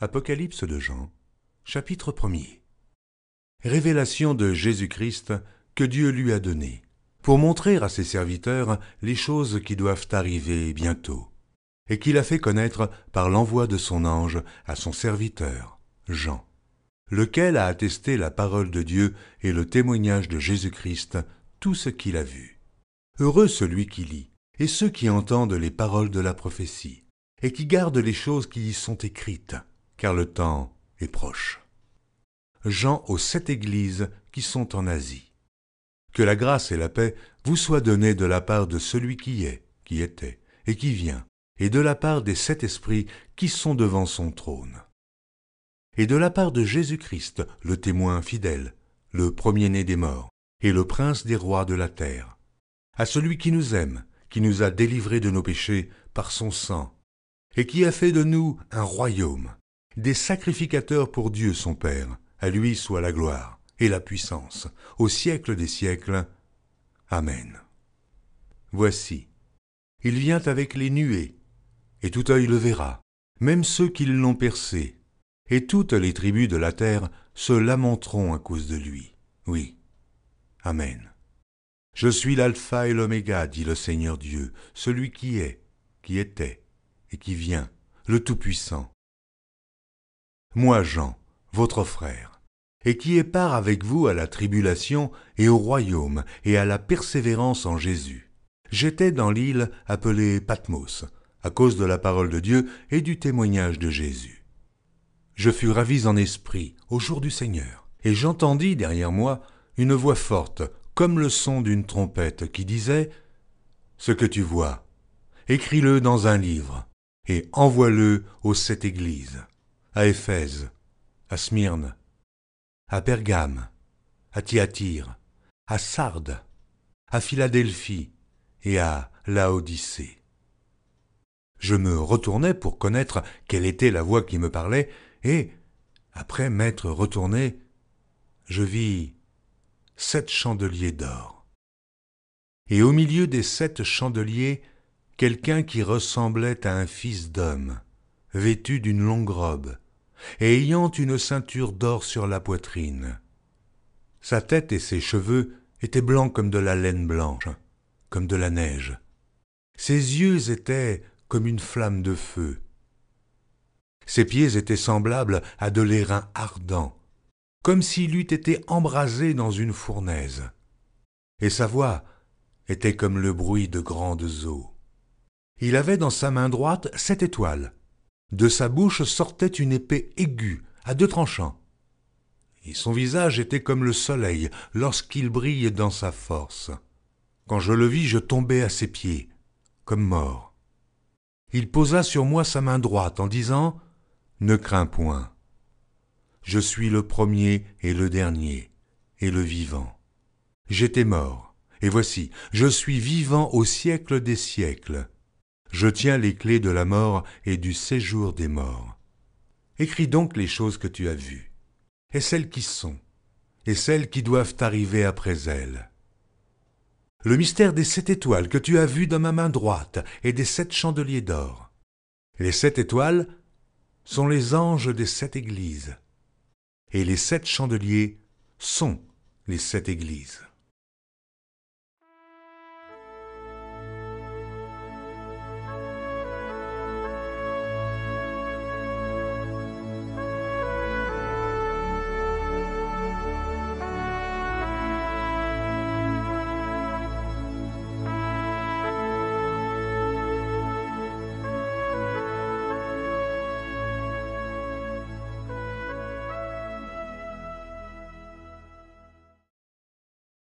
Apocalypse de Jean, chapitre 1er. Révélation de Jésus-Christ que Dieu lui a donnée, pour montrer à ses serviteurs les choses qui doivent arriver bientôt, et qu'il a fait connaître par l'envoi de son ange à son serviteur, Jean, lequel a attesté la parole de Dieu et le témoignage de Jésus-Christ, tout ce qu'il a vu. Heureux celui qui lit, et ceux qui entendent les paroles de la prophétie, et qui gardent les choses qui y sont écrites, car le temps est proche. Jean aux 7 églises qui sont en Asie. Que la grâce et la paix vous soient données de la part de celui qui est, qui était, et qui vient, et de la part des 7 esprits qui sont devant son trône. Et de la part de Jésus-Christ, le témoin fidèle, le premier-né des morts, et le prince des rois de la terre, à celui qui nous aime, qui nous a délivrés de nos péchés par son sang, et qui a fait de nous un royaume, des sacrificateurs pour Dieu son Père. À lui soit la gloire et la puissance, au siècle des siècles. Amen. Voici, il vient avec les nuées, et tout œil le verra, même ceux qui l'ont percé, et toutes les tribus de la terre se lamenteront à cause de lui. Oui. Amen. Je suis l'alpha et l'oméga, dit le Seigneur Dieu, celui qui est, qui était, et qui vient, le Tout-Puissant. Moi, Jean, votre frère, et qui ai part avec vous à la tribulation et au royaume et à la persévérance en Jésus. J'étais dans l'île appelée Patmos, à cause de la parole de Dieu et du témoignage de Jésus. Je fus ravi en esprit au jour du Seigneur, et j'entendis derrière moi une voix forte, comme le son d'une trompette, qui disait « Ce que tu vois, écris-le dans un livre, et envoie-le aux 7 églises, à Éphèse, à Smyrne, à Pergame, à Thyatire, à Sardes, à Philadelphie et à Laodicée. » Je me retournai pour connaître quelle était la voix qui me parlait, et, après m'être retourné, je vis 7 chandeliers d'or. Et au milieu des 7 chandeliers, quelqu'un qui ressemblait à un fils d'homme, vêtu d'une longue robe, et ayant une ceinture d'or sur la poitrine. Sa tête et ses cheveux étaient blancs comme de la laine blanche, comme de la neige. Ses yeux étaient comme une flamme de feu. Ses pieds étaient semblables à de l'airain ardent, comme s'il eût été embrasé dans une fournaise. Et sa voix était comme le bruit de grandes eaux. Il avait dans sa main droite 7 étoiles. De sa bouche sortait une épée aiguë, à 2 tranchants. Et son visage était comme le soleil lorsqu'il brille dans sa force. Quand je le vis, je tombai à ses pieds, comme mort. Il posa sur moi sa main droite en disant « Ne crains point. Je suis le premier et le dernier, et le vivant. J'étais mort, et voici, je suis vivant au siècle des siècles. Je tiens les clés de la mort et du séjour des morts. Écris donc les choses que tu as vues, et celles qui sont, et celles qui doivent arriver après elles. Le mystère des 7 étoiles que tu as vues dans ma main droite et des 7 chandeliers d'or. Les 7 étoiles sont les anges des 7 églises, et les 7 chandeliers sont les 7 églises.